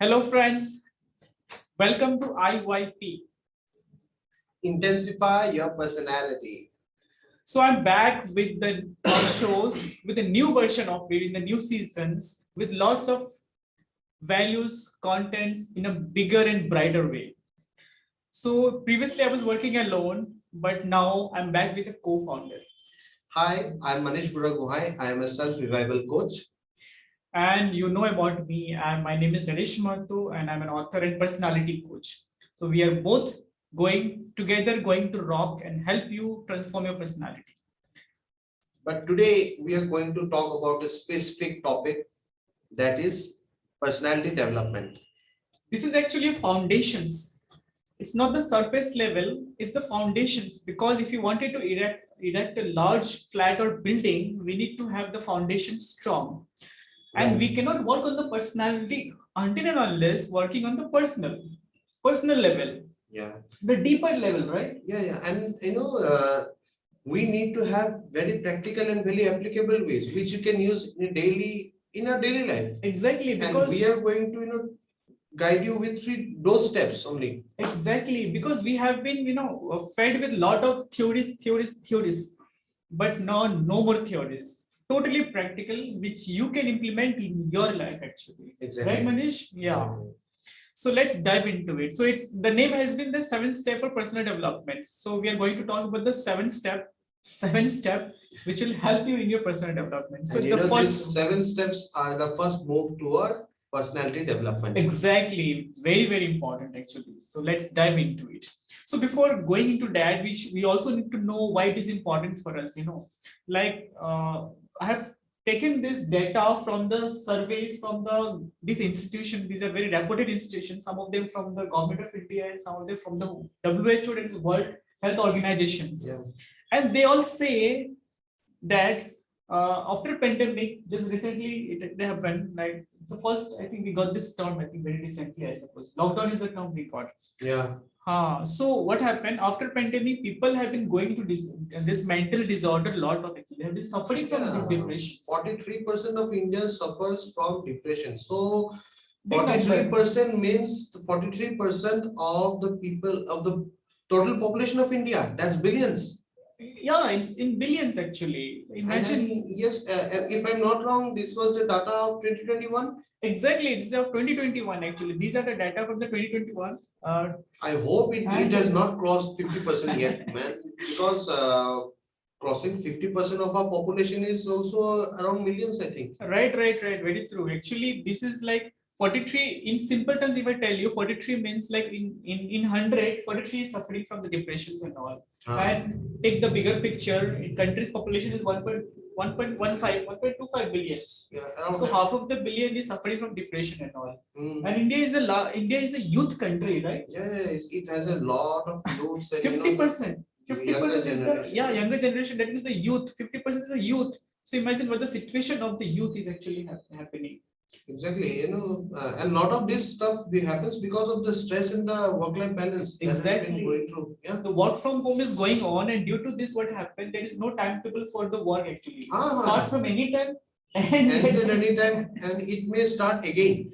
Hello friends, welcome to IYP. Intensify your personality. So I'm back with the shows with a new version of it in the new seasons with lots of values, contents in a bigger and brighter way. So previously I was working alone, but now I'm back with a co-founder. Hi, I'm Manish Buraguhai. I am a self-revival coach. And you know about me, and my name is Naresh Mantu, and I'm an author and personality coach. So we are both going to rock and help you transform your personality. But today we are going to talk about a specific topic, that is personality development. This is actually foundations. It's not the surface level, it's the foundations. Because if you wanted to erect a large flat or building, we need to have the foundation strong. And we cannot work on the personality until and unless working on the personal level. Yeah. The deeper level, right? Yeah. And we need to have very practical and very applicable ways which you can use in our daily life. Exactly, because and we are going to guide you with those steps only. Exactly, because we have been fed with lot of theories, but no more theories. Totally practical, which you can implement in your life actually. Exactly. Right, Manish? Yeah. Exactly. So let's dive into it. So the name has been the 7 step for personal development. So we are going to talk about the 7 step which will help you in your personal development. So and these 7 steps are the first move toward personality development. Exactly, very important actually. So let's dive into it. So before going into that, we also need to know why it is important for us. I have taken this data from the surveys from this institution. These are very reputed institutions. Some of them from the government of India and some of them from the WHO, that is World Health Organizations. Yeah. And they all say that after pandemic, just recently it happened. Like the first, I think we got this term. I think very recently, I suppose. Lockdown is the term we got. Yeah. So what happened after pandemic? People have been going to this mental disorder. Lot of actually have been suffering from depression. 43% of Indians suffers from depression. So 43% means 43% of the people of the total population of India. That's billions. Yeah, it's in billions actually. Imagine. And yes, if I'm not wrong, this was the data of 2021. Exactly, it's of 2021 actually. These are the data from the 2021. I hope it has not crossed 50% yet, man, because crossing 50% of our population is also around millions, I think. Right. Very true. Actually, this is like 43 in simple terms. If I tell you, 43 means like in 100, 43 is suffering from the depressions and all. And take the bigger picture. In country's population is 1.25 billions. Yeah, so half of the billion is suffering from depression and all. And India is a youth country, right? Yeah, it has a lot of youths. 50%. 50% is the younger generation. That means the youth. 50% is the youth. So imagine what the situation of the youth is actually happening. Exactly, a lot of this stuff happens because of the stress in the work-life balance. Exactly. Going through. Yeah. The work from home is going on, and due to this, what happened? There is no timetable for the work actually. It starts from any time and ends at any time, and it may start again.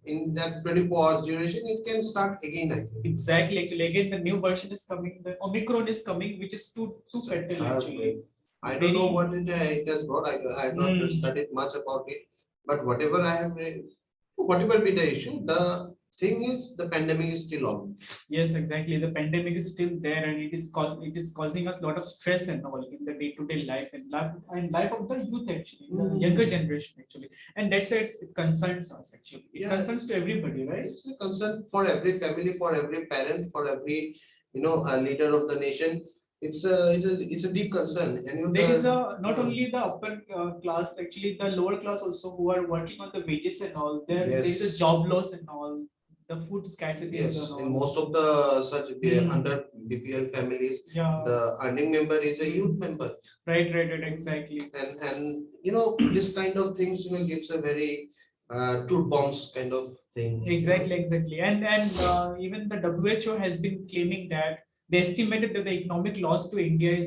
In that 24 hours duration, it can start again, I think. Exactly, actually. Again, the new version is coming, the Omicron is coming, which is too fatal actually. I don't know what it has brought. I have not studied much about it. But whatever I have read, whatever be the issue, the thing is the pandemic is still on. Yes, exactly. The pandemic is still there, and it is causing us a lot of stress and all in the day-to-day life and life of the youth actually, the younger generation actually, and that's why it concerns us actually. It concerns to everybody, right? It's a concern for every family, for every parent, for every a leader of the nation. It's a deep concern, and there is not only the upper class, actually the lower class also who are working on the wages and all. There is a job loss and all. The food scarcity. Yes, in most of the such under BPL families, the earning member is a youth member. Right, exactly. And this kind of things gives a very truth bombs kind of thing. Exactly, and even the WHO has been claiming that they estimated that the economic loss to India is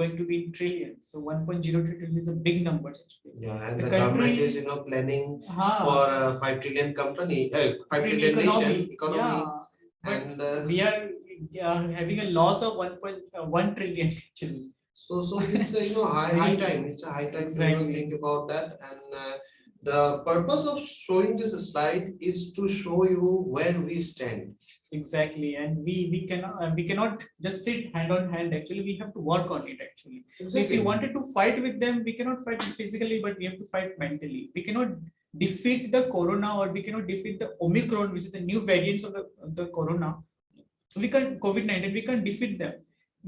going to be in trillions. So 1.03 trillion is a big number actually. Yeah, and The the government country, is planning for huh, a 5 trillion company, 5 trillion trillion nation economy, economy, yeah, but and we are having a loss of 1.1 trillion actually. so it's a high Very time. It's a high time to exactly. think about that. And the purpose of showing this slide is to show you where we stand. Exactly, and we cannot just sit hand on hand. Actually, we have to work on it. Actually, so if Exactly. you wanted to fight with them, we cannot fight physically, but we have to fight mentally. We cannot defeat the corona, or we cannot defeat the Omicron, which is the new variants of the corona. We can't COVID-19. We can't defeat them.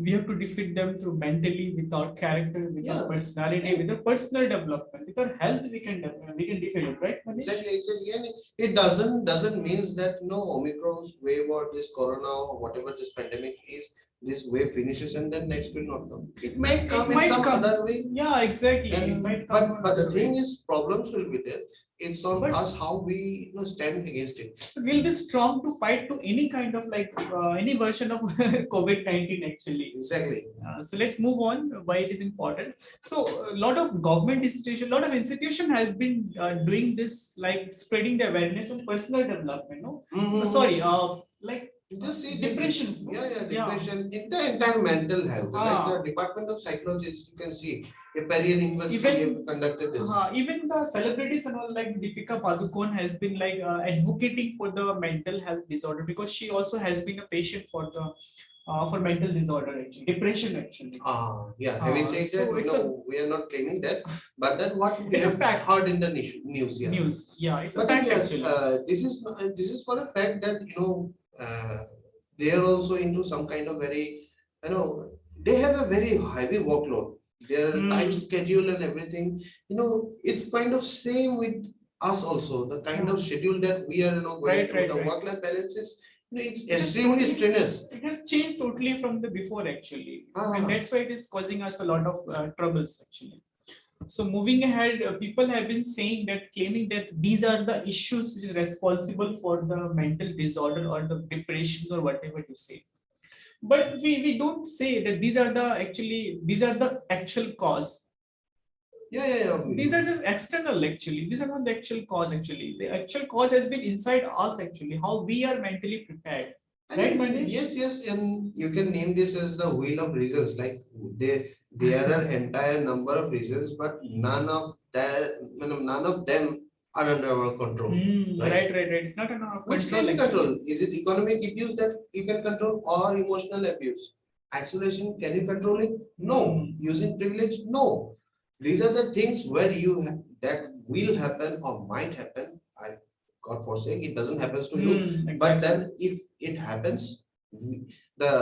We have to defeat them through mentally, with our character, with our Yeah. personality, with our personal development, with our health. We can defeat it, right, Manish? Exactly. And it doesn't means that Omicron's wave or this corona or whatever this pandemic is, this wave finishes and then next will not come. It might come in some other way. Yeah, exactly. It And might come but the another thing way. is, problems will be there. It's on But- us how we stand against it. We'll be strong to fight to any kind of any version of COVID-19 actually. Exactly. So let's move on why it is important. So a lot of government institution, lot of institution has been doing this, like spreading the awareness on personal development. No, Mhm. sorry, like Just see depressions. No? Yeah, depression. In the entire mental health, like the Department of Psychology, you can see a Parian University have conducted this. Even the celebrities and all, like Deepika Padukone has been like advocating for the mental health disorder, because she also has been a patient for the for mental disorder, actually depression actually. Yeah. Having said So that, it's we are not claiming that, but that what we It's a have fact. heard in the news. Yeah. News, yeah, it's a But fact yes, actually. this is for a fact that they are also into some kind of very they have a very heavy workload. Their time schedule and everything, it's kind of same with us also. The kind of schedule that we are going through, the work-life balance is it's extremely strenuous. It has changed totally from the before actually, and that's why it is causing us a lot of troubles actually. So moving ahead, people have been saying that, claiming that these are the issues which is responsible for the mental disorder or the depressions or whatever you say. But we don't say that these are the actual cause. Yeah. These are the external actually. These are not the actual cause actually. The actual cause has been inside us actually, how we are mentally prepared. Right, Manish? Yes, and you can name this as the wheel of reasons. Like there are entire number of reasons, but none of them are under our control. Right. It's not under our Which control. can you control? Is it economic abuse that you can control, or emotional abuse? Isolation, can you control it? No. Using privilege? No. These are the things where that will happen or might happen. God forsake, it doesn't happen to you. Exactly. But then if it happens, the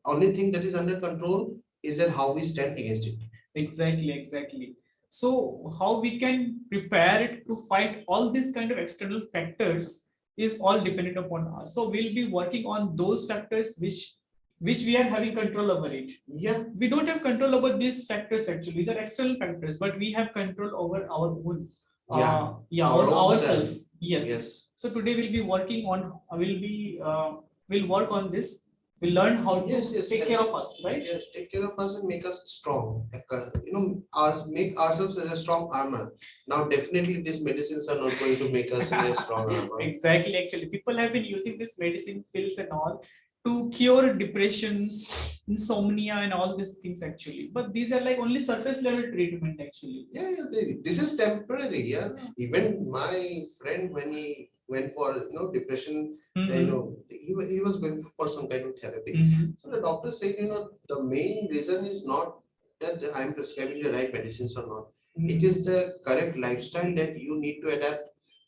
only thing that is under control is that how we stand against it. Exactly. So how we can prepare it to fight all these kind of external factors is all dependent upon us. So we'll be working on those factors which we are having control over it. Yeah. We don't have control over these factors actually. These are external factors, but we have control over our own. Ourselves. Yes. So today we'll be working on, we'll work on this. We'll learn how to take care of us, right? Yes, take care of us and make us strong. Make ourselves as a strong armor. Now, definitely, these medicines are not going to make us a strong armor. Exactly. Actually, people have been using this medicine, pills, and all to cure depressions, insomnia, and all these things actually. But these are like only surface level treatment actually. Yeah. This is temporary. Yeah. Even my friend, when he went for depression, he was going for some kind of therapy. So the doctor said, the main reason is not that I am prescribing the right medicines or not. It is the correct lifestyle that you need to adapt,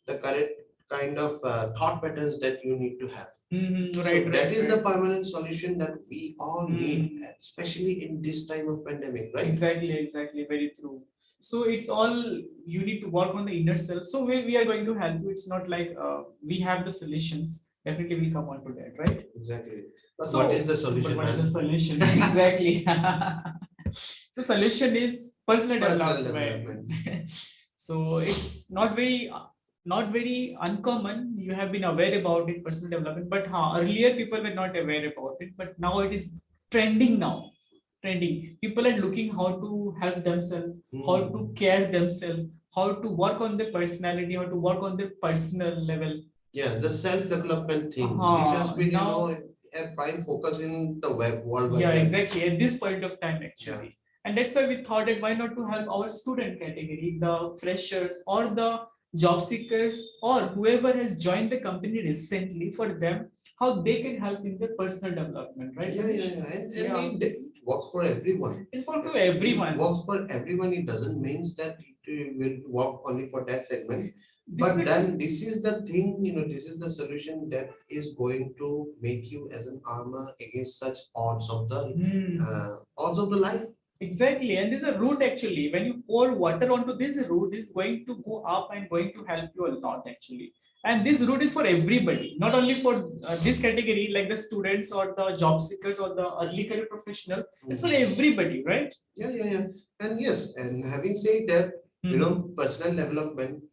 the correct kind of thought patterns that you need to have. That is the permanent solution that we all need, especially in this time of pandemic, right? Exactly. Very true. So it's all, you need to work on the inner self. So we are going to help you. It's not like we have the solutions. Definitely we'll come on to that, right? Exactly. But what is the solution? What is the solution? Exactly. The solution is personal development. So it's not very not very uncommon. You have been aware about it, personal development, but earlier people were not aware about it, but now it is trending now. Trending. People are looking how to help themselves, how to care themselves, how to work on their personality, how to work on their personal level. Yeah, the self-development thing. This has been, Now, a prime focus in the web world wide yeah, web. exactly. At this point of time, actually. And that's why we thought that why not to help our student category, the freshers or the job seekers or whoever has joined the company recently, for them, how they can help in their personal development, right? And it works for everyone. It's for to everyone. It works for everyone. It doesn't mean that it will work only for that segment. But then this is the thing, this is the solution that is going to make you as an armor against such odds of the life. Exactly, and there's a root actually. When you pour water onto this root, is going to go up and going to help you a lot actually. And this route is for everybody, not only for this category like the students or the job seekers or the early career professional. It's for everybody, right? Yeah. And yes, and having said that, personal development.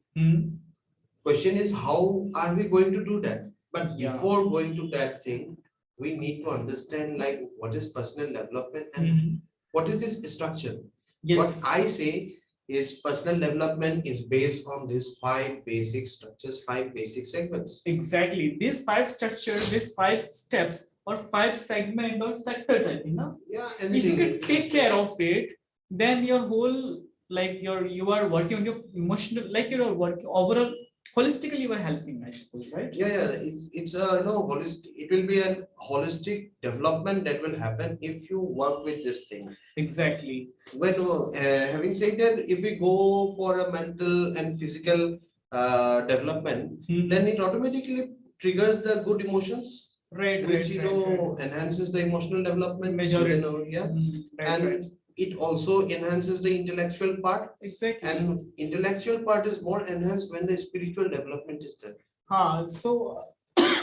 Question is, how are we going to do that? But before going to that thing, we need to understand like what is personal development and what is its structure. Yes. What I say is personal development is based on these 5 basic structures, 5 basic segments. Exactly. These 5 structures, these 5 steps or 5 segments or sectors, I think. No? Yeah. If you can take care of it, then your whole you are working on your emotional, like your work overall holistically you are helping, I suppose, right? Yeah. It's a holistic. It will be a holistic development that will happen if you work with this thing. Exactly. When having said that, if we go for a mental and physical development, then it automatically triggers the good emotions, which enhances the emotional development. Majority. And it also enhances the intellectual part. Exactly. And intellectual part is more enhanced when the spiritual development is there.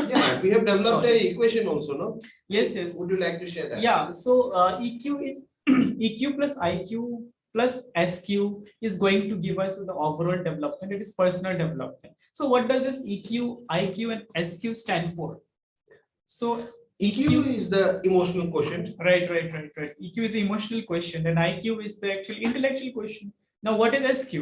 Yeah, we have developed an equation also, no? Yes. Would you like to share that? Yeah. So EQ is EQ plus IQ plus SQ is going to give us the overall development. It is personal development. So what does this EQ, IQ, and SQ stand for? So EQ is the emotional quotient. Right. EQ is the emotional quotient, and IQ is the actual intellectual quotient. Now, what is SQ?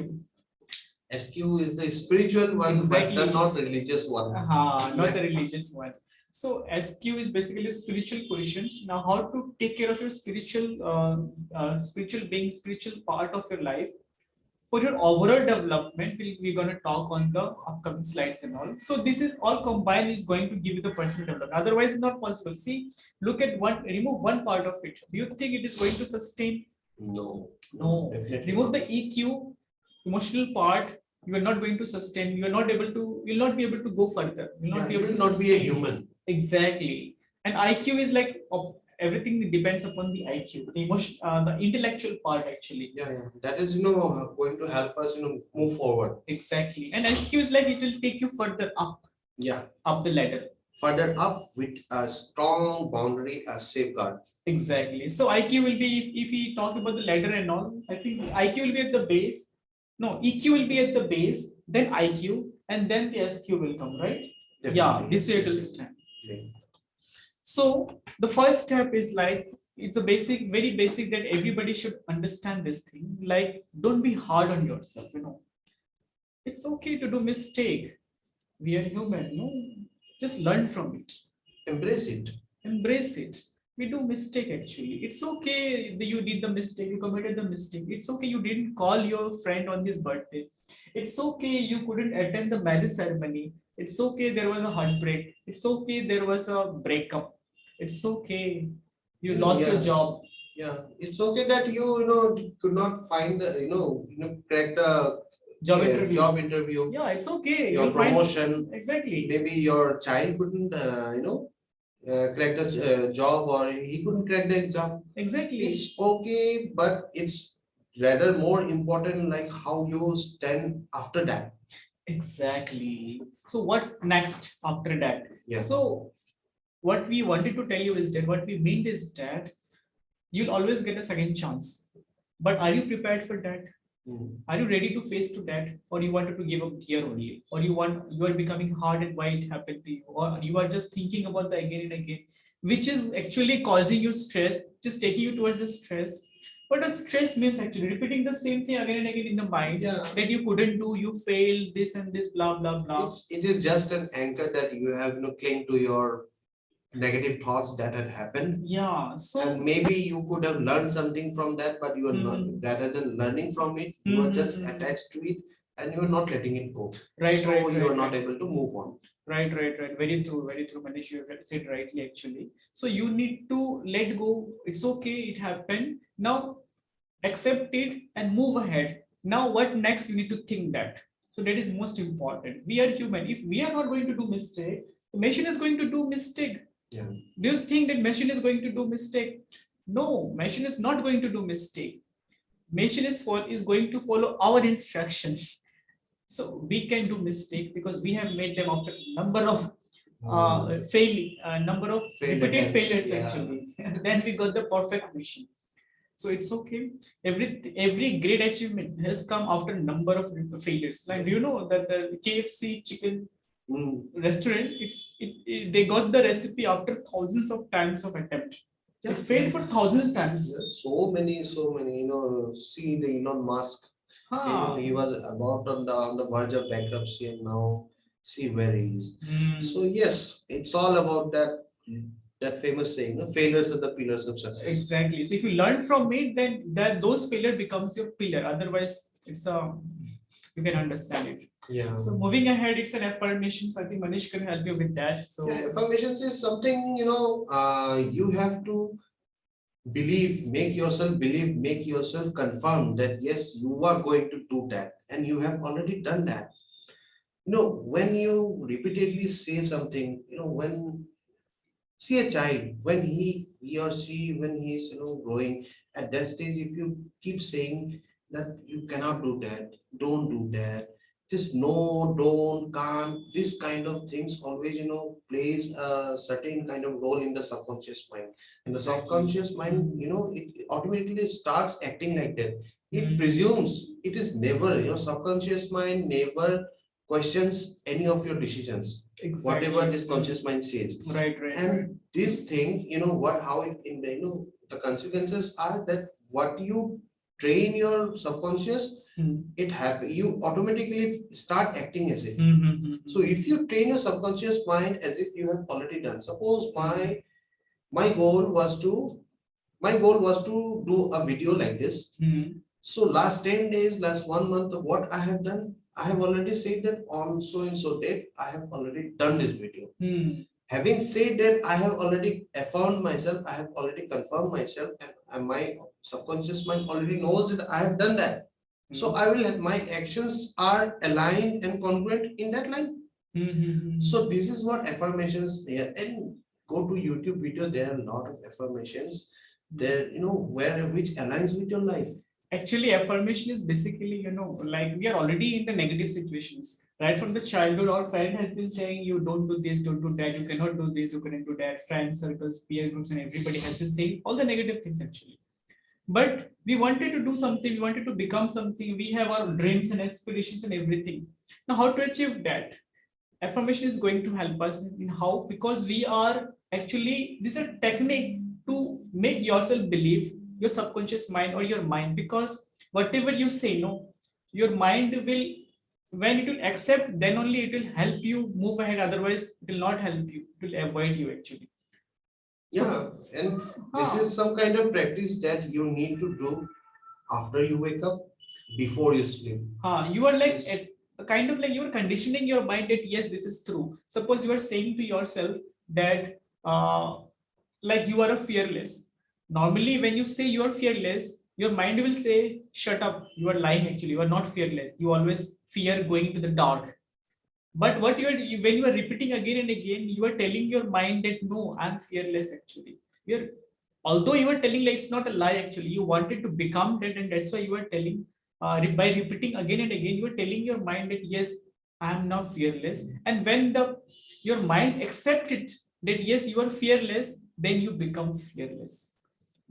SQ is the spiritual one, but the not religious one. Not the religious one. So SQ is basically spiritual quotients. Now, how to take care of your spiritual being, spiritual part of your life for your overall development, we're going to talk on the upcoming slides and all. So this is all combined is going to give you the personal development. Otherwise, it's not possible. See, look at remove one part of it. Do you think it is going to sustain? No. Definitely. Remove the EQ, emotional part. You are not going to sustain. You are not able to. You'll not be able to go further. You'll not be able to not be a human. Exactly. And IQ is like everything depends upon the IQ, the emotion, the intellectual part actually. Yeah. That is going to help us move forward. Exactly. And SQ is like it will take you further up. Yeah. Up the ladder. Further up with a strong boundary, a safeguard. Exactly. So IQ will be, if we talk about the ladder and all, I think IQ will be at the base. No, EQ will be at the base, then IQ, and then the SQ will come, right? Definitely. Yeah, this way it will stand. Okay. So the first step is like, it's a basic, very basic that everybody should understand this thing. Like, don't be hard on yourself, It's okay to do mistake. We are human, Just learn from it. Embrace it. Embrace it. We do mistake actually. It's okay that you did the mistake, you committed the mistake. It's okay you didn't call your friend on his birthday. It's okay you couldn't attend the marriage ceremony. It's okay there was a heartbreak. It's okay there was a breakup. It's okay you lost your job. Yeah, it's okay that you could not find crack the job interview. Yeah, it's okay. Your promotion. Exactly. Maybe your child couldn't crack the job, or he couldn't crack the exam. Exactly. It's okay, but it's rather more important like how you stand after that. Exactly. So what's next after that? Yeah. So what we wanted to tell you is that what we meant is that you'll always get a second chance. But are you prepared for that? Are you ready to face to that, or you wanted to give up here only, or you are becoming hard and why it happened to you, or you are just thinking about the again and again, which is actually causing you stress, just taking you towards the stress. What does stress means actually? Repeating the same thing again and again in the mind, Yeah. that you couldn't do, you failed, this and this, blah blah blah. It is just an anchor that you have, cling to your negative thoughts that had happened. Yeah. So And maybe you could have learned something from that, but you are not, rather than learning from it, you are just attached to it and you are not letting it go. Right, so right, you right, are not right. able to move on. Right, right, right. Very true, Manish. You have said rightly, actually. So you need to let go. It's okay, it happened. Now accept it and move ahead. Now, what next? You need to think that. So that is most important. We are human. If we are not going to do mistake, the machine is going to do mistake. Yeah. Do you think that machine is going to do mistake? No, machine is not going to do mistake. Machine is going to follow our instructions. So we can do mistake because we have made them after number of number of repeated failures, actually. Then we got the perfect machine. So it's okay. Every great achievement has come after a number of failures. Like, do you know that the KFC chicken restaurant, they got the recipe after thousands of times of attempt. It failed for thousands of times. So many. See the Elon Musk. He was about on the verge of bankruptcy, and now see where he is. So yes, it's all about that famous saying, failures are the pillars of success. Exactly. So if you learn from it, then those failure becomes your pillar. Otherwise, it's you can understand it. Yeah. So moving ahead, it's an affirmation. So I think Manish can help you with that. So yeah, affirmations is something, you have to make yourself confirm that yes, you are going to do that, and you have already done that. When you repeatedly say something, when see a child, when he or she, when he's growing, at that stage, if you keep saying that you cannot do that, don't do that, just no, don't, can't, this kind of things always plays a certain kind of role in the subconscious mind. And the subconscious mind, it automatically starts acting like that. It presumes, it is never, subconscious mind never questions any of your decisions. Exactly. Whatever this conscious mind says. Right. And this thing, how it in the, the consequences are that what you train your subconscious, you automatically start acting as if. So if you train your subconscious mind as if you have already done, suppose my goal was to do a video like this. So last 10 days, last 1 month of what I have done, I have already said that on so and so date, I have already done this video. Having said that, I have already affirmed myself, I have already confirmed myself, and my subconscious mind already knows that I have done that. So my actions are aligned and congruent in that line. So this is what affirmations here. And go to YouTube video, there are a lot of affirmations there, which aligns with your life. Actually, affirmation is basically, like we are already in the negative situations. Right from the childhood, our parent has been saying, you don't do this, don't do that, you cannot do this, you cannot do that. Friends, circles, peer groups, and everybody has been saying all the negative things actually. But we wanted to do something, we wanted to become something, we have our dreams and aspirations and everything. Now, how to achieve that? Affirmation is going to help us in how, because we are actually, this is a technique to make yourself believe, your subconscious mind or your mind, because whatever you say, your mind will, when it will accept, then only it will help you move ahead. Otherwise, it will not help you, it will avoid you actually. Yeah, and this is some kind of practice that you need to do after you wake up, before you sleep. You are like kind of like you are conditioning your mind that yes, this is true. Suppose you are saying to yourself that like you are a fearless. Normally, when you say you are fearless, your mind will say, shut up, you are lying actually, you are not fearless. You always fear going into the dark. But what when you are repeating again and again, you are telling your mind that no, I'm fearless actually. Although you are telling like it's not a lie actually, you wanted to become that, and that's why you are telling by repeating again and again, you are telling your mind that yes, I am now fearless. And when your mind accepts it that yes, you are fearless, then you become fearless.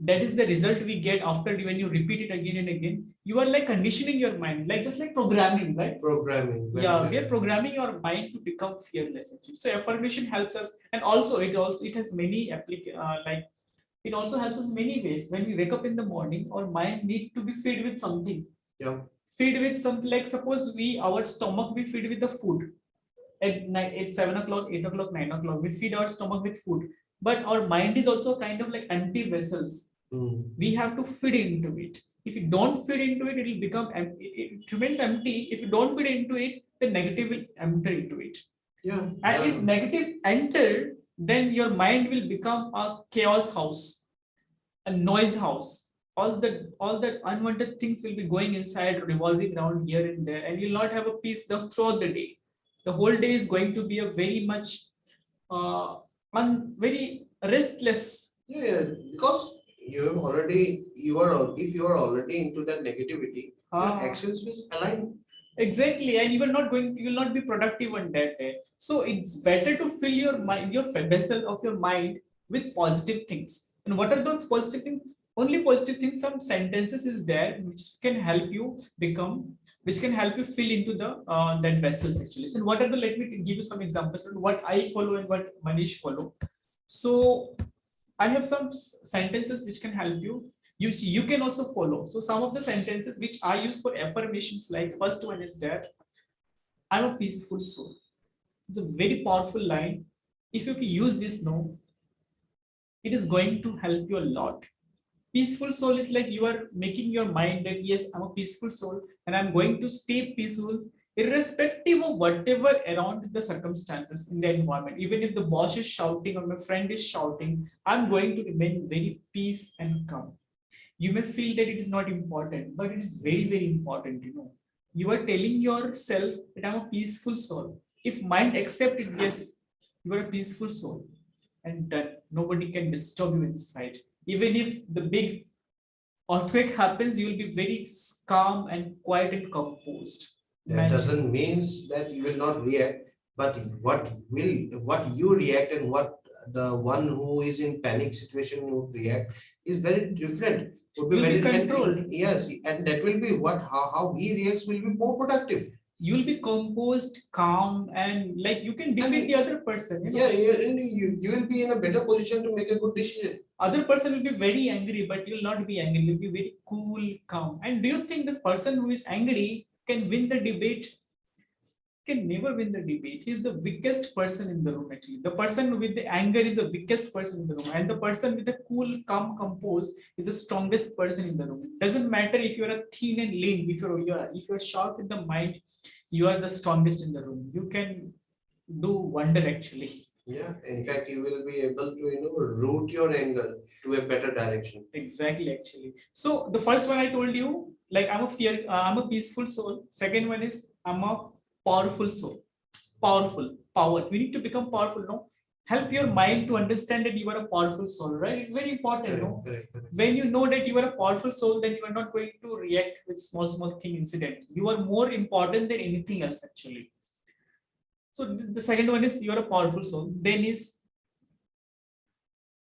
That is the result we get after when you repeat it again and again. You are like conditioning your mind, like just like programming, right? Programming. Yeah, we are programming your mind to become fearless actually. So affirmation helps us, and also it has many like it also helps us many ways. When we wake up in the morning, our mind need to be fed with something. Yeah. Feed with something, like suppose our stomach we feed with the food at night at 7 o'clock, 8 o'clock, 9 o'clock. We feed our stomach with food, but our mind is also kind of like empty vessels. We have to feed into it. If you don't feed into it, it will become it remains empty. If you don't feed into it, the negative will enter into it. Yeah. And if negative enter, then your mind will become a chaos house, a noise house. All the unwanted things will be going inside, revolving around here and there, and you'll not have a peace throughout the day. The whole day is going to be a very much very restless. Yeah, because if you are already into that negativity, your actions will align. Exactly, and you will not be productive on that day. So it's better to fill your mind, your vessel of your mind with positive things. And what are those positive things? Only positive things. Some sentences is there which can help you become, which can help you fill into the that vessels actually. So what are the? Let me give you some examples of what I follow and what Manish follow. So I have some sentences which can help you. You can also follow. So some of the sentences which I use for affirmations, like first one is that I'm a peaceful soul. It's a very powerful line. If you can use this now, it is going to help you a lot. Peaceful soul is like you are making your mind that yes, I'm a peaceful soul and I'm going to stay peaceful irrespective of whatever around the circumstances in the environment. Even if the boss is shouting or my friend is shouting, I'm going to remain very peace and calm. You may feel that it is not important, but it is very, very important. You are telling yourself that I'm a peaceful soul. If mind accept it, yes, you are a peaceful soul, and that nobody can disturb you inside. Even if the big earthquake happens, you will be very calm and quiet and composed. That doesn't mean that you will not react, but what you react and what the one who is in panic situation would react is very different. Would be You'll very be controlled. Yes, and that will be how he reacts will be more productive. You'll be composed, calm, and like you can defeat the other person. Yeah, you will be in a better position to make a good decision. Other person will be very angry, but you'll not be angry. You'll be very cool, calm. And do you think this person who is angry can win the debate? Can never win the debate. He's the weakest person in the room, actually. The person with the anger is the weakest person in the room, and the person with the cool, calm, composed is the strongest person in the room. It doesn't matter if you're a thin and lean, if you're sharp with the mind, you are the strongest in the room. You can do wonder actually. Yeah, in fact, you will be able to route your anger to a better direction. Exactly, actually. So the first one I told you, like I'm a peaceful soul. Second one is I'm a powerful soul. Powerful, power. We need to become powerful, no? Help your mind to understand that you are a powerful soul, right? It's very important, no? Correct. When you know that you are a powerful soul, then you are not going to react with small thing incident. You are more important than anything else, actually. So the second one is you are a powerful soul. Then is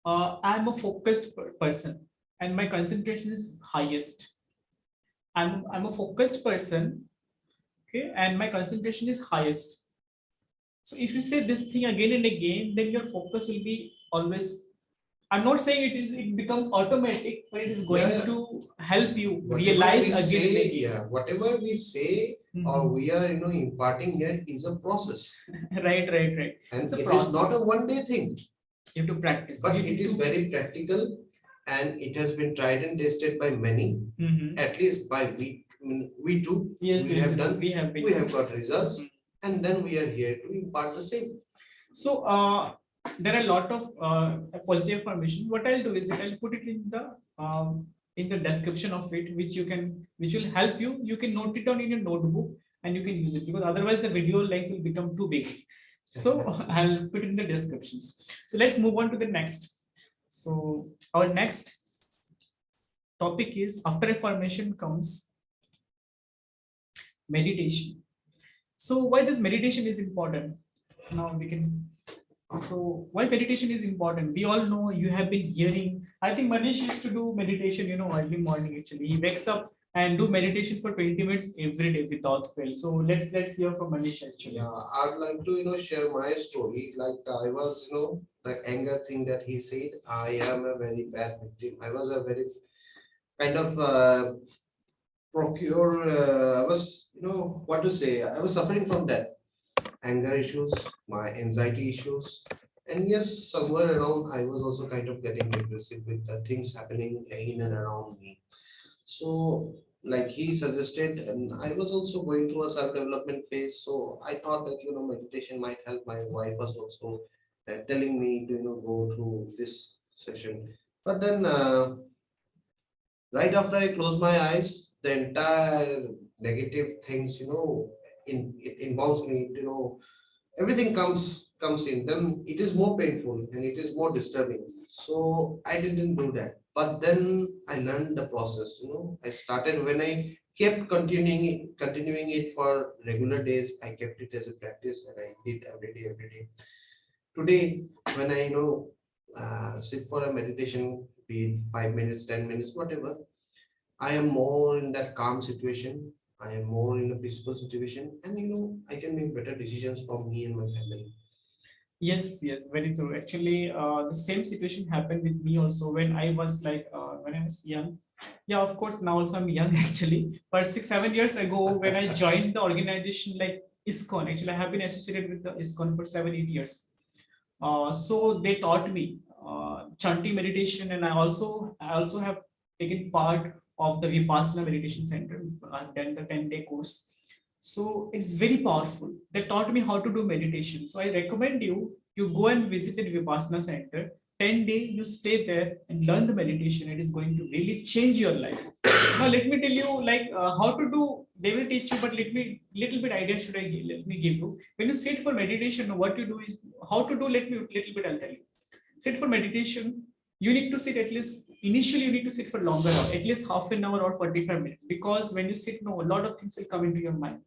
I'm a focused person and my concentration is highest. I'm a focused person, okay, and my concentration is highest. So if you say this thing again and again, then your focus will be always. I'm not saying it becomes automatic, but it is going to help you realize again and again. Yeah, whatever we say or we are imparting here is a process. Right. And it's a it process. is not a one-day thing. You have to practice. But it is very practical and it has been tried and tested by many. At least by we too. Yes, we have done. We have got results, and then we are here to impart the same. So there are a lot of positive information. What I'll do is I'll put it in the description of it, which will help you. You can note it down in your notebook and you can use it, because otherwise the video length will become too big. So I'll put it in the descriptions. So let's move on to the next. So our next topic is, after affirmation comes meditation. So why this meditation is important? Now we can So why meditation is important? We all know, you have been hearing. I think Manish used to do meditation, early morning actually. He wakes up and do meditation for 20 minutes every day without fail. So let's hear from Manish actually. Yeah, I'd like to, share my story. Like I was, the anger thing that he said, I am a very bad victim. I was a very kind of I was, what to say, I was suffering from that anger issues, my anxiety issues. And yes, somewhere around, I was also kind of getting depressive with the things happening in and around me. So, like he suggested, and I was also going through a self-development phase. So I thought that, meditation might help. My wife was also telling me to, go through this session. But then, right after I close my eyes, the entire negative things, it involves me, everything comes in, then it is more painful and it is more disturbing. So I didn't do that, but then I learned the process. I started when I kept continuing it for regular days. I kept it as a practice and I did every day. Today, when I sit for a meditation, be it 5 minutes, 10 minutes, whatever, I am more in that calm situation. I am more in a peaceful situation, and I can make better decisions for me and my family. Yes, yes, very true. Actually, the same situation happened with me also when I was when I was young. Yeah, of course, now also I'm young actually. But 6, 7 years ago, when I joined the organization like ISKCON, actually, I have been associated with the ISKCON for 7, 8 years. So they taught me chanting meditation, and I also have taken part of the Vipassana meditation center. I've done the 10-day course. So it's very powerful. They taught me how to do meditation. So I recommend you go and visit the Vipassana center. 10 day you stay there and learn the meditation. It is going to really change your life. Now let me tell you how to do. They will teach you, but let me little bit idea should I give, let me give you. When you sit for meditation, what you do is how to do. Let me little bit I'll tell you. Sit for meditation. You need to sit at least initially. You need to sit for longer, at least half an hour or 45 minutes. Because when you sit, no, a lot of things will come into your mind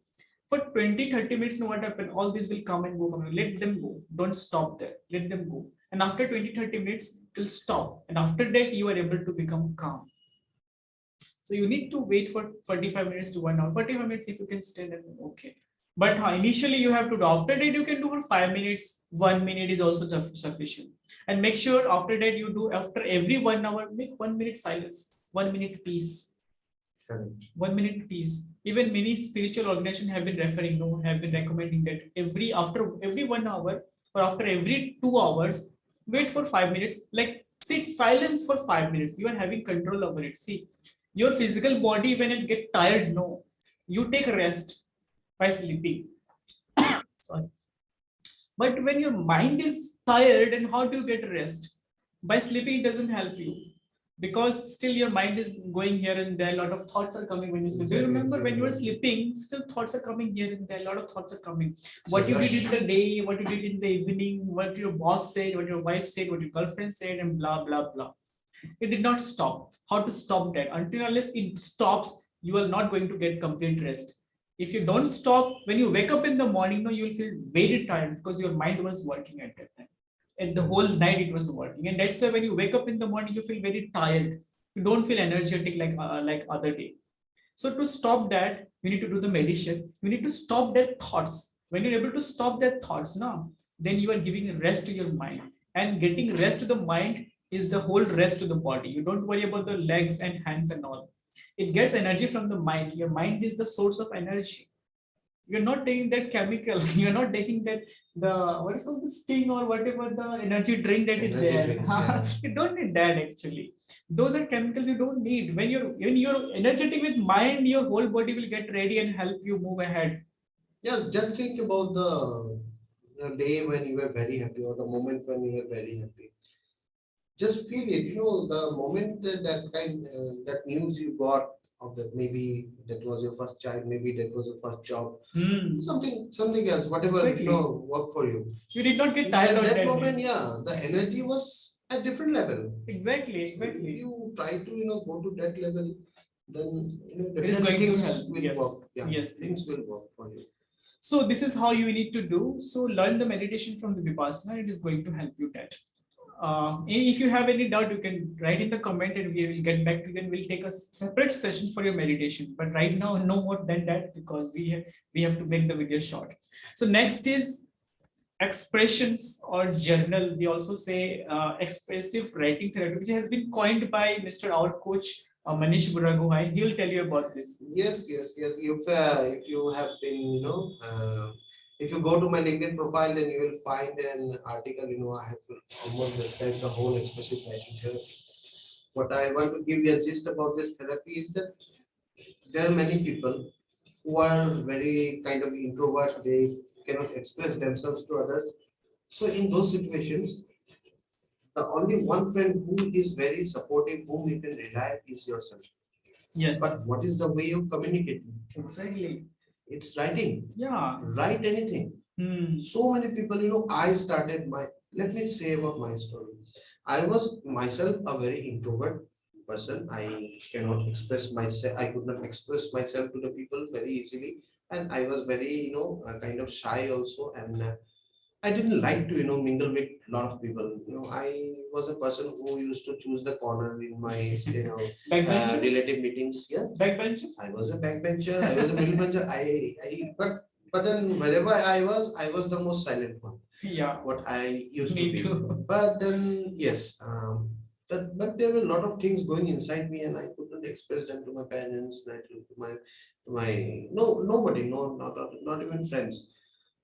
for 20, 30 minutes. Know what happened? All these will come and go, let them go. Don't stop there, let them go. And after 20, 30 minutes it will stop, and after that you are able to become calm. So you need to wait for 45 minutes to 1 hour. 45 minutes if you can stay, then okay. But initially you have to do. After that you can do for 5 minutes. 1 minute is also sufficient. And make sure after that you do, after every 1 hour, make 1 minute silence, 1 minute peace. Correct. 1 minute peace. Even many spiritual organizations have been referring, no, have been recommending that after every 1 hour or after every 2 hours, wait for 5 minutes. Like sit silence for 5 minutes. You are having control over it. See, your physical body when it get tired, no, you take rest by sleeping. Sorry. But when your mind is tired, and how do you get rest? By sleeping, it doesn't help you, because still your mind is going here and there. A lot of thoughts are coming when you sleep. Do you remember when you were sleeping, still thoughts are coming here and there. A lot of thoughts are coming. What you did in the day, what you did in the evening, what your boss said, what your wife said, what your girlfriend said, and blah, blah, blah. It did not stop. How to stop that? Until unless it stops, you are not going to get complete rest. If you don't stop, when you wake up in the morning, no, you will feel very tired because your mind was working at that time. And the whole night it was working. And that's why when you wake up in the morning, you feel very tired. You don't feel energetic like other day. So to stop that, you need to do the meditation. You need to stop that thoughts. When you're able to stop that thoughts, now, then you are giving rest to your mind. And getting rest to the mind is the whole rest to the body. You don't worry about the legs and hands and all. It gets energy from the mind. Your mind is the source of energy. You're not taking that chemical. You're not taking that the what is called the sting or whatever the energy drink that is Energy there. drinks, yeah. You don't need that actually. Those are chemicals you don't need. When you're energetic with mind, your whole body will get ready and help you move ahead. Yes, just think about the day when you were very happy or the moment when you were very happy. Just feel it, the moment that news you got of that, maybe that was your first child, maybe that was your first job, something else, whatever, Exactly. work for you. You did not get In tired that, on that that moment, day. yeah, the energy was at different level. Exactly, So if exactly. you try to, go to that level, then It is definitely going to things help. will Yes. work. Yeah, Yes. things Yes. will work for you. So this is how you need to do. So learn the meditation from the Vipassana. It is going to help you that. If you have any doubt, you can write in the comment and we will get back to you and we'll take a separate session for your meditation. But right now, no more than that because we have to make the video short. So next is expressions or journal. We also say expressive writing therapy, which has been coined by Mr. Our coach Manish Buragohai. He will tell you about this. Yes. If you have been, if you go to my LinkedIn profile, then you will find an article. I have almost described the whole expressive writing therapy. What I want to give you a gist about this therapy is that there are many people who are very kind of introvert. They cannot express themselves to others. So in those situations, the only one friend who is very supportive, whom you can rely is yourself. Yes. But what is the way of communicating? Exactly. It's writing. Yeah. Write anything. So many people, I started let me say about my story. I was myself a very introvert person. I cannot express myself. I could not express myself to the people very easily. And I was very, kind of shy also. And I didn't like to, mingle with a lot of people. I was a person who used to choose the corner in my, relative meetings. Yeah, Backbenchers. I was a backbencher. I was a middle bencher. But then wherever I was the most silent one. Yeah. What I used to Me be. too. But then yes, but there were a lot of things going inside me, and I couldn't express them to my parents, not to my no nobody, no not even friends.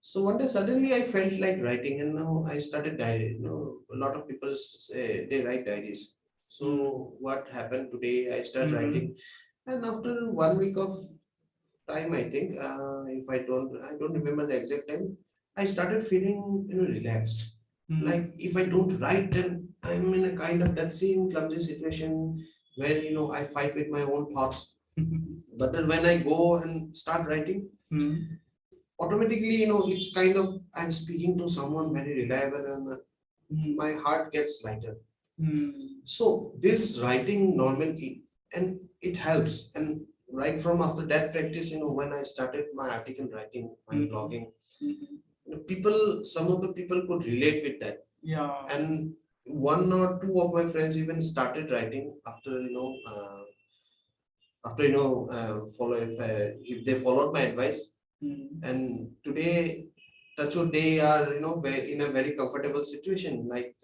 So one day suddenly I felt like writing, and now I started diary. A lot of people say they write diaries. So what happened today? I started writing, and after 1 week of time, I think, if I don't remember the exact time, I started feeling relaxed. Like if I don't write, then I'm in a kind of that same clumsy situation where I fight with my own thoughts. But then when I go and start writing, automatically, it's kind of I'm speaking to someone very reliable, and my heart gets lighter. So this writing normally, and it helps. And right from after that practice, when I started my article writing, my blogging, some of the people could relate with that. Yeah. And one or two of my friends even started writing after follow if they followed my advice. And today, touch wood, they are in a very comfortable situation. Like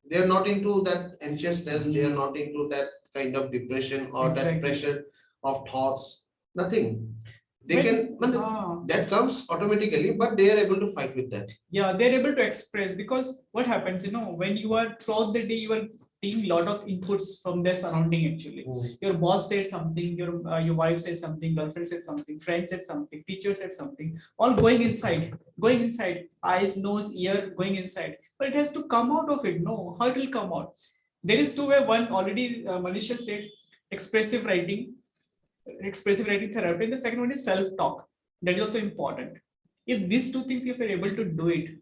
they are not into that anxiousness. They are not into that kind of depression or that pressure of thoughts. Nothing. They can that comes automatically, but they are able to fight with that. Yeah, they're able to express because what happens, when you are throughout the day, you are taking a lot of inputs from their surrounding. Actually, your boss said something, your wife said something, girlfriend said something, friend said something, teacher said something, all going inside, eyes, nose, ear, going inside. But it has to come out of it. No, how it will come out? There is two way. One already, Manisha said, expressive writing therapy, and the second one is self-talk. That is also important. If these two things, if you're able to do it,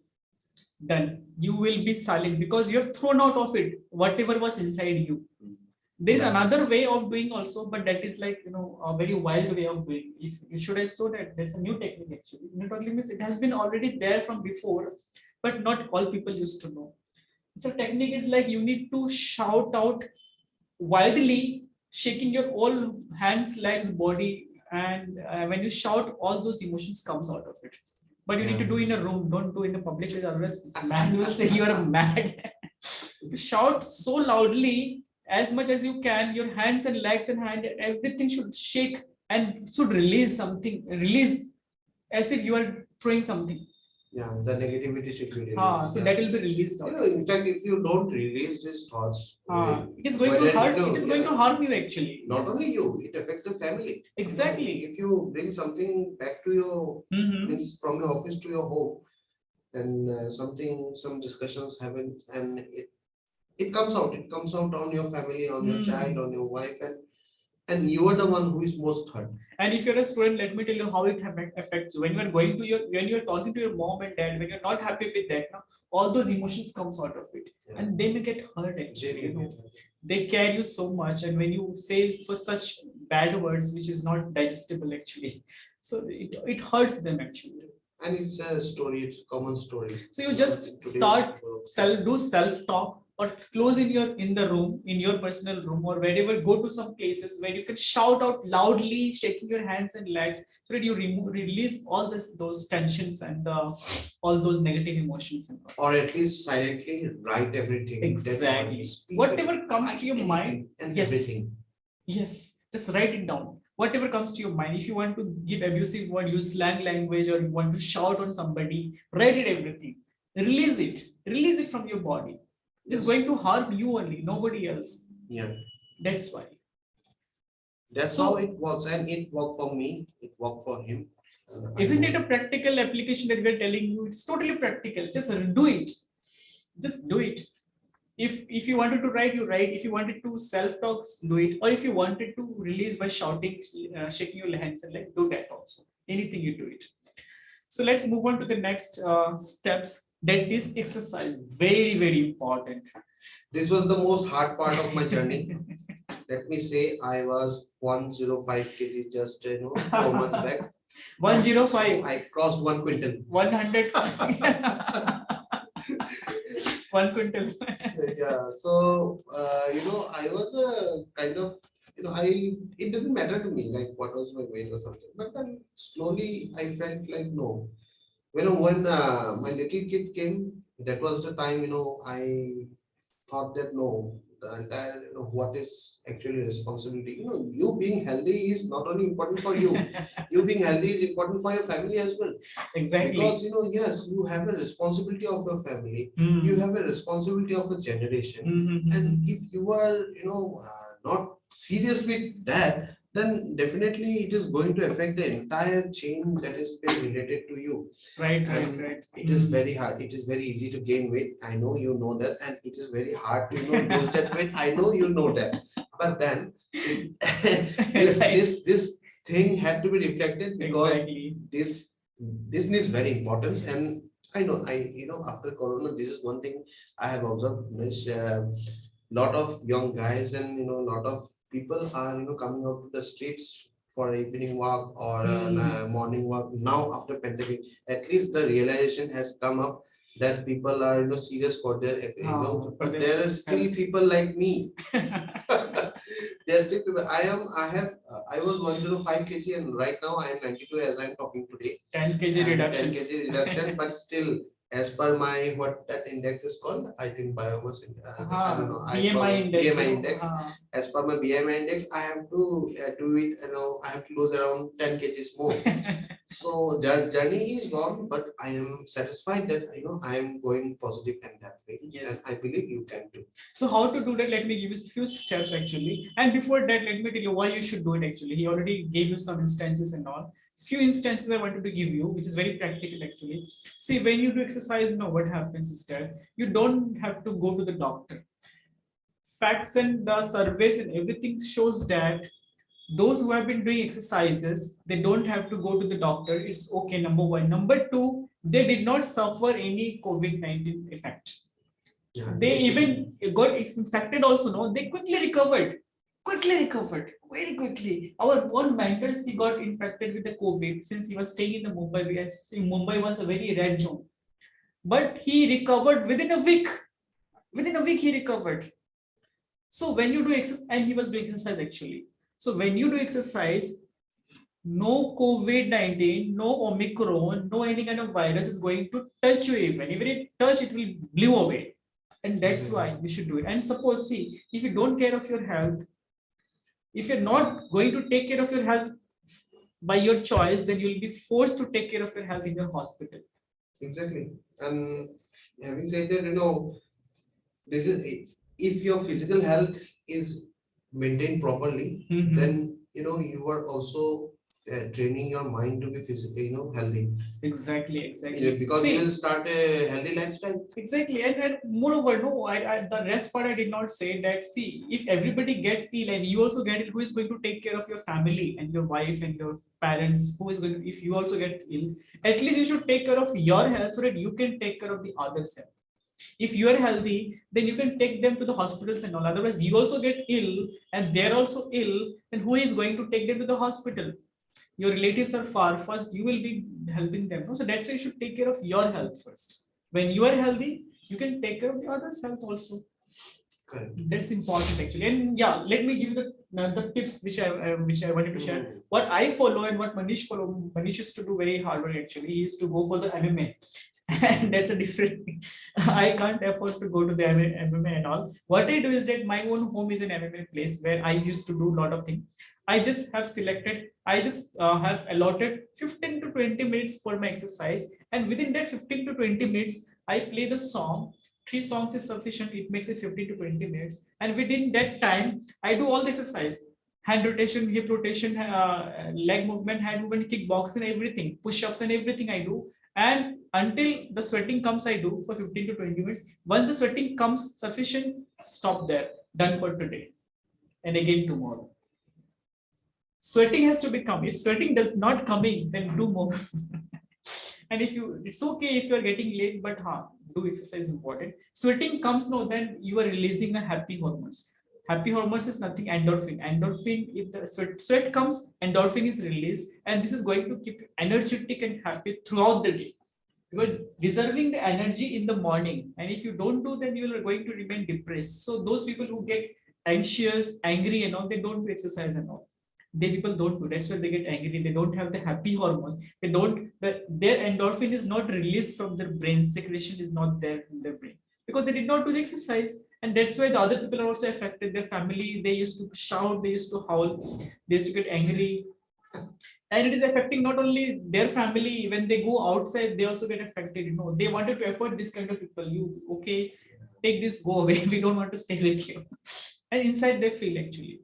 then you will be silent because you're thrown out of it, whatever was inside you. There's another way of doing also, but that is like a very wild way of doing. If should I show that there's a new technique actually. New technique means it has been already there from before, but not all people used to know. So technique is like you need to shout out wildly, shaking your whole hands, legs, body, and when you shout, all those emotions comes out of it. But you need to do in a room. Don't do in a public place. Otherwise, man will say you are mad. You shout so loudly as much as you can. Your hands and legs and hand, everything should shake and should release something. Release as if you are throwing something. Yeah, the negativity should be released. So that will be released. In fact, if you don't release these thoughts, it is going to hurt. It is going to harm you actually. Not only you, it affects the family. Exactly. If you bring something back to your means from your office to your home, and some discussions happen, and it comes out. It comes out on your family, on your child, on your wife, and you are the one who is most hurt. And if you're a student, let me tell you how it affects you. When you're talking to your mom and dad, when you're not happy with that, all those emotions comes out of it, and they may get hurt actually. They care you so much, and when you say such bad words, which is not digestible actually. So it hurts them actually. And it's a story, it's a common story. So you just start self talk, or close in the room, in your personal room, or wherever, go to some places where you can shout out loudly, shaking your hands and legs, so that you release all those tensions and all those negative emotions and all. Or at least silently write everything. Exactly. Whatever comes to your mind. And Yes. everything. Yes, just write it down. Whatever comes to your mind. If you want to give abusive word, use slang language, or you want to shout on somebody, write it everything. Release it. Release it from your body. It is going to harm you only, nobody else. Yeah. That's why. That's how it works, and it worked for me. It worked for him. Isn't it a practical application that we're telling you? It's totally practical. Just do it. Just do it. If you wanted to write, you write. If you wanted to self-talk, do it. Or if you wanted to release by shouting, shaking your hands and like, do that also. Anything you do it. So let's move on to the next steps. That is exercise. Very, very important. This was the most hard part of my journey. Let me say, I was 105 kg just 4 months back. 105. So I crossed 1 quintal. 100. 1 quintal. Yeah. So I was a kind of it didn't matter to me like what was my weight or something. But then slowly I felt like no. When my little kid came, that was the time I thought that no, the entire what is actually responsibility. You being healthy is not only important for you. You being healthy is important for your family as well. Exactly. Because yes, you have a responsibility of your family. You have a responsibility of a generation. And if you are not serious with that, then definitely it is going to affect the entire chain that is been related to you. Right. It is very hard. It is very easy to gain weight. I know you know that, and it is very hard to lose that weight. I know you know that. But then this thing had to be reflected because this needs very importance. And I know after Corona, this is one thing I have observed. Lot of young guys and lot of people are coming out to the streets for evening walk or morning walk. Now after pandemic, at least the realization has come up that people are serious for their but there are still people like me. There's still people. I was 105 kg and right now I am 92 as I'm talking today. 10 kg reduction. 10 kg reduction, but still, as per my what that index is called, I think biomass. I don't know. BMI index. BMI index. As per my BMI index, I have to do it. I have to lose around 10 kgs more. So the journey is gone, but I am satisfied that I am going positive in that way. Yes. And I believe you can too. So how to do that? Let me give you a few steps actually. And before that, let me tell you why you should do it actually. He already gave you some instances and all. Few instances I wanted to give you, which is very practical actually. See, when you do exercise, what happens is that you don't have to go to the doctor. Facts and the surveys and everything shows that those who have been doing exercises, they don't have to go to the doctor. It's okay, number one. Number two, they did not suffer any COVID-19 effect. Yeah, they even got infected also, no? They quickly recovered. Very quickly. Our one mentor, he got infected with the COVID since he was staying in the Mumbai. Mumbai was a very red zone. But he recovered within a week. Within a week, he recovered. So when you do exercise, and he was doing exercise actually. So when you do exercise, no COVID-19, no Omicron, no any kind of virus is going to touch you even. Even if it touch, it will blow away. And that's why we should do it. And suppose, see, if you don't care of your health, if you're not going to take care of your health by your choice, then you'll be forced to take care of your health in your hospital. Exactly. And having said that, this is if your physical health is maintained properly, then you are also training your mind to be physically healthy. Exactly. Because you will start a healthy lifestyle. Exactly. And moreover, the rest part I did not say that. See, if everybody gets ill and you also get it, who is going to take care of your family and your wife and your parents? Who is going to, if you also get ill, at least you should take care of your health so that you can take care of the others' health. If you are healthy, then you can take them to the hospitals and all. Otherwise, you also get ill and they're also ill, then who is going to take them to the hospital? your relatives are far, first you will be helping them, no? So that's why you should take care of your health first. When you are healthy, you can take care of the others health also. Correct. That's important actually. And yeah, let me give you the tips which I wanted to share. What I follow and what Manish follow. Manish used to do very hard work actually. He used to go for the MMA. And that's a different thing. I can't afford to go to the MMA and all. What I do is that my own home is an MMA place where I used to do a lot of things. I just have selected, I just have allotted 15 to 20 minutes for my exercise. And within that 15 to 20 minutes, I play the song. 3 songs is sufficient. It makes it 15 to 20 minutes. And within that time, I do all the exercise. Hand rotation, hip rotation, leg movement, hand movement, kickboxing, everything, push-ups and everything I do. And until the sweating comes, I do for 15 to 20 minutes. Once the sweating comes sufficient, stop there. Done for today. And again tomorrow. Sweating has to be coming. If sweating does not coming, then do more. And if you, it's okay if you are getting late, but do exercise important. Sweating comes now, then you are releasing the happy hormones. Happy hormones is nothing, endorphin. Endorphin, if the sweat comes, endorphin is released, and this is going to keep you energetic and happy throughout the day. You are reserving the energy in the morning, and if you don't do, then you are going to remain depressed. So those people who get anxious, angry, and all, they don't do exercise and all. They people don't do. That's why they get angry. They don't have the happy hormones. They don't. Their endorphin is not released from their brain. Secretion is not there in their brain because they did not do the exercise. And that's why the other people are also affected. Their family, they used to shout, they used to howl, they used to get angry. And it is affecting not only their family, when they go outside, they also get affected. You know, they wanted to avoid this kind of people. You, okay, take this, go away. We don't want to stay with you. And inside they feel actually.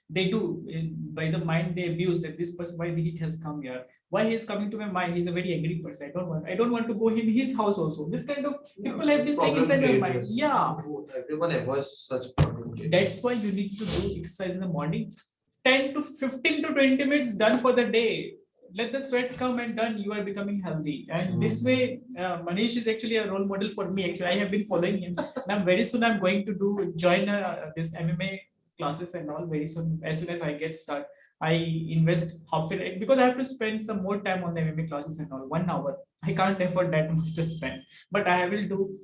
They do, by the mind they abuse that this person, why he has come here, why he is coming to my mind, he's a very angry person, I don't want to go in his house also. This kind of people have been saying inside their mind. Yeah, everyone avoids such problem. That's why you need to do exercise in the morning. 10 to 15 to 20 minutes done for the day. Let the sweat come and done, you are becoming healthy. And this way, Manish is actually a role model for me. Actually, I have been following him. And very soon I'm going to join this MMA classes and all very soon. As soon as I get started, I invest half it because I have to spend some more time on the MMA classes and all. 1 hour. I can't afford that much to spend, but I will do.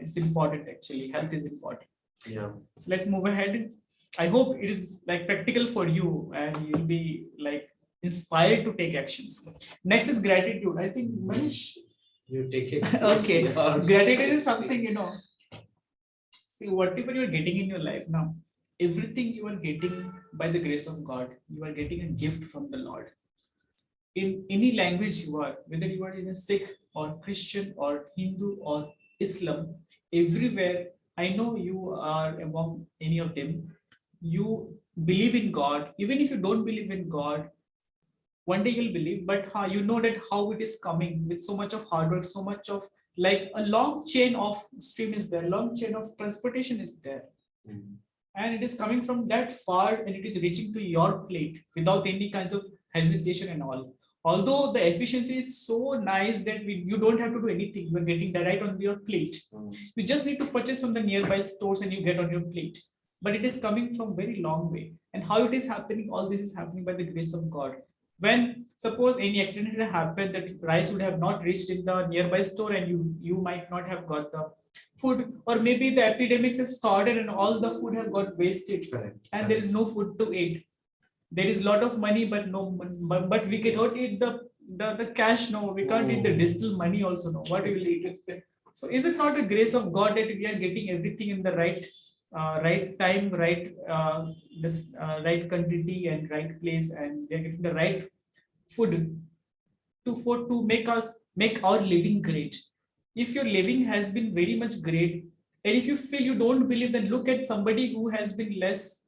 It's important actually. Health is important. Yeah. So let's move ahead. I hope it is like practical for you and you'll be like inspired to take actions. Next is gratitude. I think Manish. You take it. Okay. Gratitude is something, see, whatever you're getting in your life now, everything you are getting by the grace of God, you are getting a gift from the Lord. In any language you are, whether you are in a Sikh or Christian or Hindu or Islam, everywhere, I know you are among any of them, you believe in God. Even if you don't believe in God, one day you'll believe, but you know that how it is coming with so much of hard work, so much of like a long chain of stream is there, long chain of transportation is there. And it is coming from that far and it is reaching to your plate without any kinds of hesitation and all. Although the efficiency is so nice that you don't have to do anything, you are getting that right on your plate. You just need to purchase from the nearby stores and you get on your plate. But it is coming from very long way. And how it is happening, all this is happening by the grace of God. When suppose any accident had happened, that rice would have not reached in the nearby store and you might not have got the food, or maybe the epidemics has started and all the food have got wasted. Correct. And there is no food to eat. There is a lot of money, but no, but we cannot eat the cash. No, we can't eat the digital money also. No, what we will eat? So is it not a grace of God that we are getting everything in the right time, right right quantity and right place, and we are getting the right food to make our living great. If your living has been very much great, and if you feel you don't believe, then look at somebody who has been less,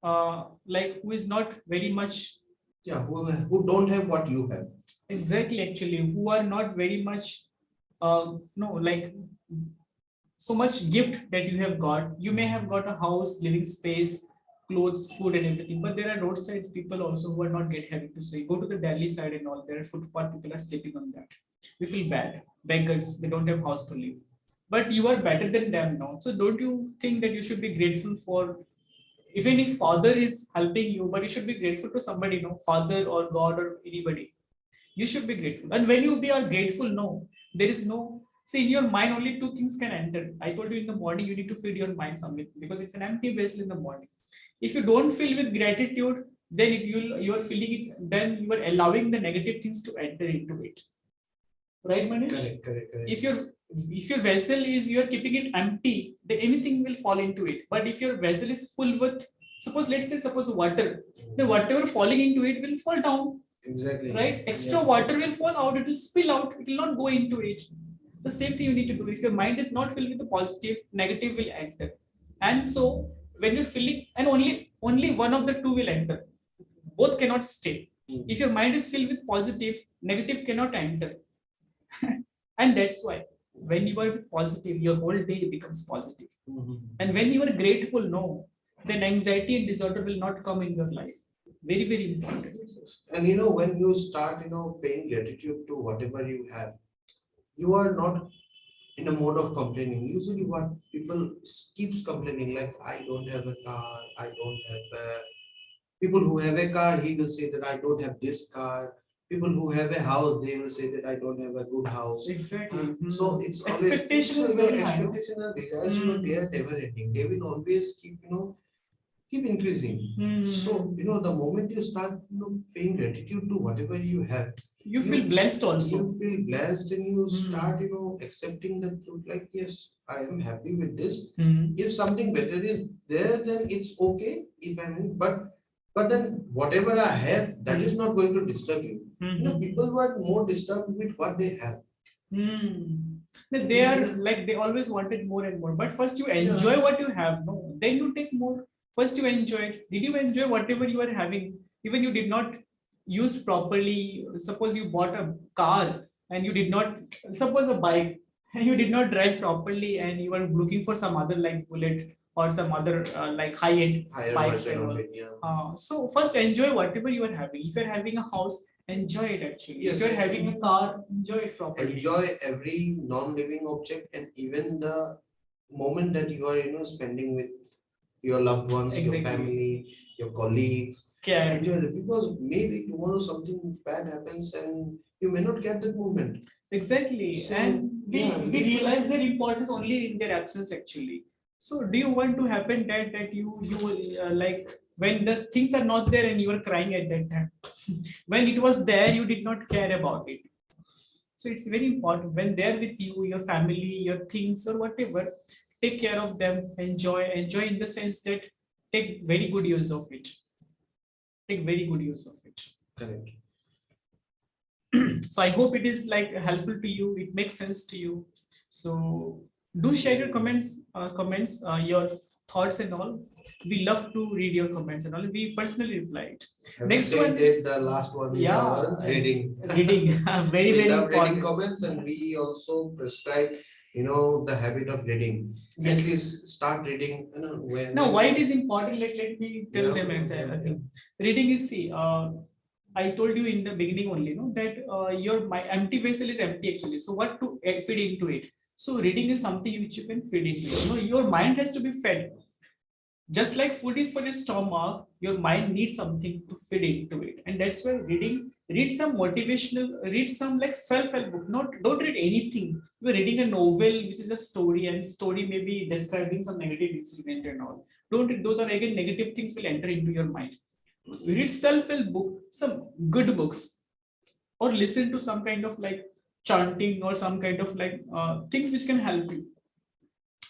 like who is not very much. Yeah, who don't have what you have. Exactly, actually, who are not very much, no, like so much gift that you have got. You may have got a house, living space, clothes, food, and everything, but there are roadside people also who are not having to say. Go to the Delhi side and all. There are footpath people are sleeping on that. We feel bad. Beggars, they don't have house to live. But you are better than them now. So don't you think that you should be grateful for even if father is helping you, but you should be grateful to somebody, no, father or God or anybody. You should be grateful. And when you be are grateful, no, there is no, see, in your mind only two things can enter. I told you in the morning you need to feed your mind something, because it's an empty vessel in the morning. If you don't feel with gratitude, then you are feeling it, then you are allowing the negative things to enter into it. Right, Manish? Correct. If your vessel is, you are keeping it empty, then anything will fall into it. But if your vessel is full with, suppose water, then whatever falling into it will fall down. Exactly. Right? Extra water will fall out, it will spill out, it will not go into it. The same thing you need to do. If your mind is not filled with the positive, negative will enter. And so when you're feeling, and only one of the two will enter, both cannot stay. If your mind is filled with positive, negative cannot enter. And that's why when you are with positive, your whole day becomes positive. And when you are grateful, no, then anxiety and disorder will not come in your life. Very, very important. And when you start, paying gratitude to whatever you have, you are not in a mode of complaining. Usually what people keeps complaining, like, I don't have a car, I don't have a, people who have a car, he will say that I don't have this car. People who have a house, they will say that I don't have a good house. Exactly. So it's Expectation always, is so your very high, no? expectation and desires, they are never ending. They will always keep increasing. So, the moment you start, paying gratitude to whatever you have, You feel blessed also. you feel blessed, and you start, accepting the truth, like, yes, I am happy with this. If something better is there, then it's okay. If but then whatever I have, that is not going to disturb you. People were more disturbed with what they have. They are like, they always wanted more and more. But first you enjoy what you have, no? Then you take more. First you enjoy it. Did you enjoy whatever you are having? Even you did not use properly. Suppose you bought a car and you did not, suppose a bike, and you did not drive properly, and you are looking for some other like Bullet or some other like high-end Higher bikes version and of all. it, yeah. So first enjoy whatever you are having. If you're having a house, enjoy it actually. Yes, if you're yes. having a car, enjoy it properly. Enjoy every non-living object, and even the moment that you are, spending with your loved ones, your Exactly. family, your colleagues. Care. Enjoy it, because maybe tomorrow something bad happens and you may not get that moment. Exactly. So, and we, yeah, we realize their importance only in their absence actually. So do you want to happen that you like when the things are not there and you are crying at that time? When it was there, you did not care about it. So it's very important when they're with you, your family, your things or whatever, take care of them, enjoy in the sense that take very good use of it. Take very good use of it. Correct. So I hope it is like helpful to you. It makes sense to you. So do share your comments, your thoughts and all. We love to read your comments and all. We personally reply it. Next one is the last one is our reading. Reading. Very, we very love important. reading comments, and we also prescribe, the habit of reading. Yes. At least start reading. Now, why it is important? Let me tell them. I think reading is, see, I told you in the beginning only, no, that my empty vessel is empty actually. So what to feed into it? So reading is something which you can feed into it. Your mind has to be fed. Just like food is for your stomach, your mind needs something to feed into it, and that's why read some motivational, read some like self-help book. Don't read anything. You're reading a novel which is a story, and story may be describing some negative incident and all. Don't read those, are again negative things will enter into your mind. Read self-help book, some good books, or listen to some kind of like chanting or some kind of like things which can help you.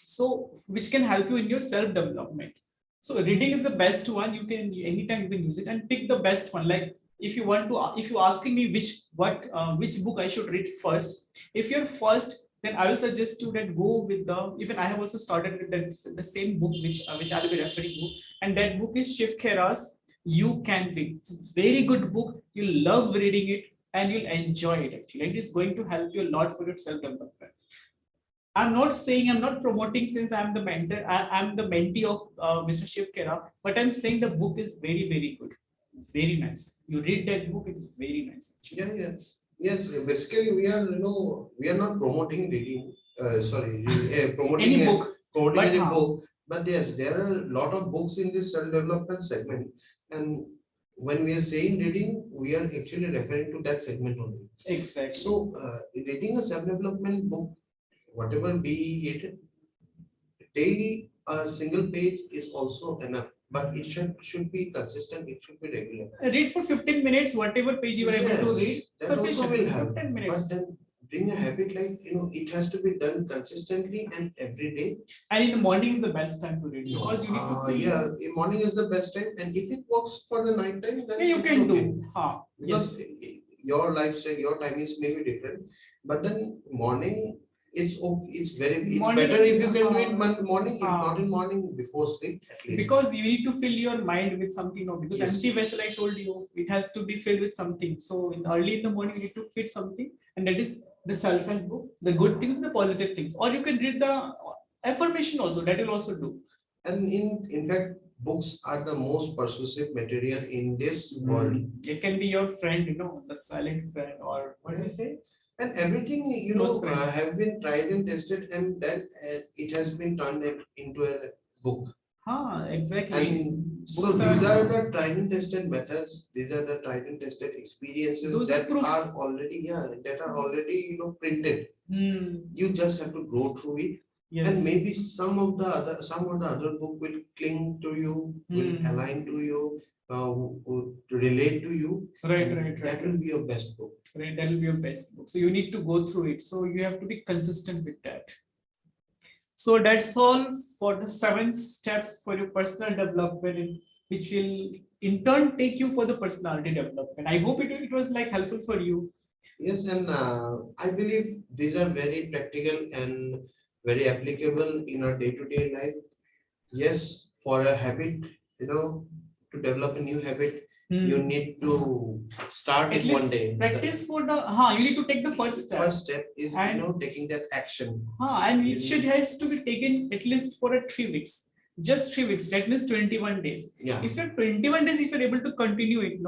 So which can help you in your self-development. So reading is the best one. You can anytime you can use it and pick the best one. Like if you want to, if you're asking me which book I should read first, if you're first, then I will suggest you that go with the. Even I have also started with the same book which I will be referring to, and that book is Shiv Khera's You Can Win. It's a very good book. You'll love reading it and you'll enjoy it actually. And it's going to help you a lot for your self development. I'm not saying, I'm not promoting since I'm the mentor, I'm the mentee of Mr. Shiv Khera, but I'm saying the book is very, very good. Very nice. You read that book, it's very nice. Actually. Yeah. Yes, basically we are, we are not promoting reading, promoting any book. Promoting any book, But yes, there are a lot of books in this self-development segment, and when we are saying reading, we are actually referring to that segment only. Exactly. So, reading a self-development book, whatever be it, daily a single page is also enough, but it should be consistent. It should be regular. Read for 15 minutes, whatever page you are able to read, That also sufficient. will help. 15 minutes. But then bring a habit like it has to be done consistently and every day. And in the morning is the best time to read because you need to feel. Yeah, in morning is the best time, and if it works for the night time, then you it's can okay. do. Because your lifestyle, your timings may be different, but then morning it's okay. It's better if you can do it morning. If not in morning, before sleep at least. Because you need to fill your mind with something. Because Yes. empty vessel, I told you, it has to be filled with something. So early in the morning, you need to fit something, and that is the self-help book, the good things, the positive things, or you can read the affirmation also. That will also do. And in fact, books are the most persuasive material in this world. It can be your friend, the silent friend, or what do you say? And everything have been tried and tested, and that it has been turned into a book. Exactly. And so these are the tried and tested methods. These are the tried and tested experiences that are already printed. You just have to go through it. Yes. And maybe some of the other book will cling to you, will align to you, to relate to you. Right. That will be your best book. Right, that will be your best book. So you need to go through it. So you have to be consistent with that. So that's all for the 7 steps for your personal development, which will in turn take you for the personality development. I hope it was like helpful for you. Yes, and I believe these are very practical and very applicable in our day-to-day life. Yes, for a habit, to develop a new habit, you need to start at it one day. Practice for the you need to take the first step. First step is taking that action. And it has to be taken at least for 3 weeks. Just 3 weeks. That means 21 days. Yeah. If you're 21 days, if you're able to continue it,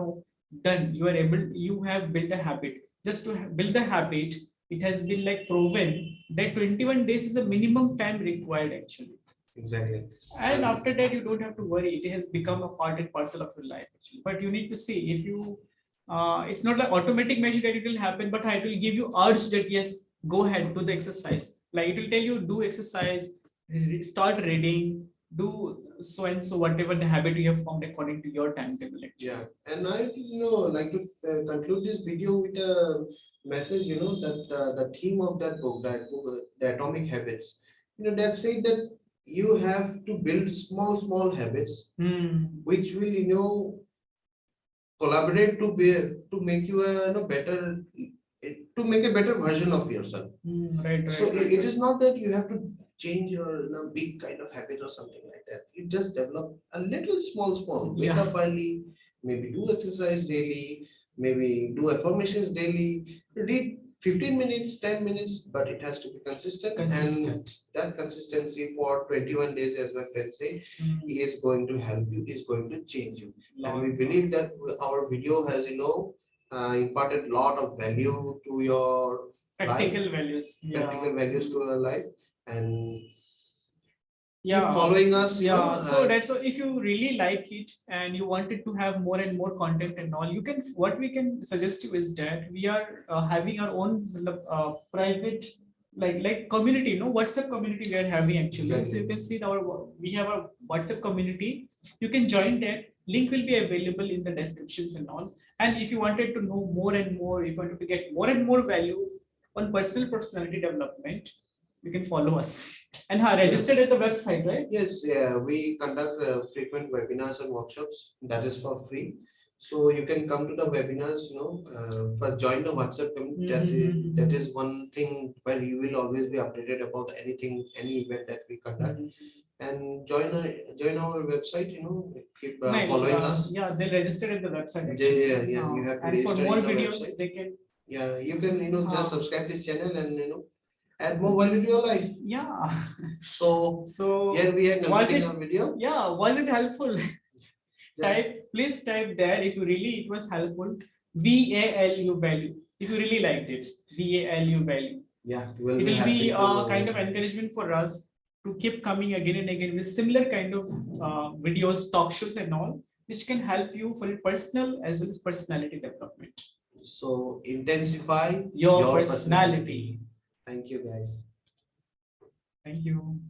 done. You have built a habit. Just to build the habit, it has been like proven that 21 days is the minimum time required actually. Exactly. And after that, you don't have to worry. It has become a part and parcel of your life actually. But you need to see if you it's not like automatic measure that it will happen, but it will give you urge that yes, go ahead, do the exercise. Like it will tell you do exercise, start reading, do so and so, whatever the habit you have formed according to your timetable actually. Yeah, and I like to conclude this video with a message, that the theme of that book, the Atomic Habits, that say that you have to build small habits, which will collaborate to make you to make a better version of yourself. Right. So it is not that you have to change your big kind of habit or something like that. You just develop a little small. Wake up early, maybe do exercise daily, maybe do affirmations daily, read 15 minutes, 10 minutes, but it has to be consistent. And that consistency for 21 days, as my friend said, is going to help you, is going to change you. And we believe that our video has, imparted a lot of value to your practical life, values. Practical values to your life. And keep following us. So that's so if you really like it and you wanted to have more and more content and all, you can, what we can suggest you is that we are having our own private like community, WhatsApp community we are having actually. Exactly. So you can see we have a WhatsApp community. You can join that. Link will be available in the descriptions and all. And if you wanted to know more and more, if you wanted to get more and more value on personality development, you can follow us and registered at the website, right? Yes, we conduct frequent webinars and workshops. That is for free. So you can come to the webinars, for join the WhatsApp community. That is one thing where you will always be updated about anything, any event that we conduct. And join our website, keep following us. Yeah, they'll register at the website. Yeah, you have to and for register more in the videos, website. they can. Yeah, you can just subscribe this channel and add more value to your life. Yeah. So here we are concluding our video. Yeah, was it helpful? Please type there if you really it was helpful. VALU value. If you really liked it, VALU value. Yeah, it will be a kind of encouragement for us to keep coming again and again with similar kind of videos, talk shows and all, which can help you for your personal as well as personality development. So intensify Your personality. Thank you, guys. Thank you.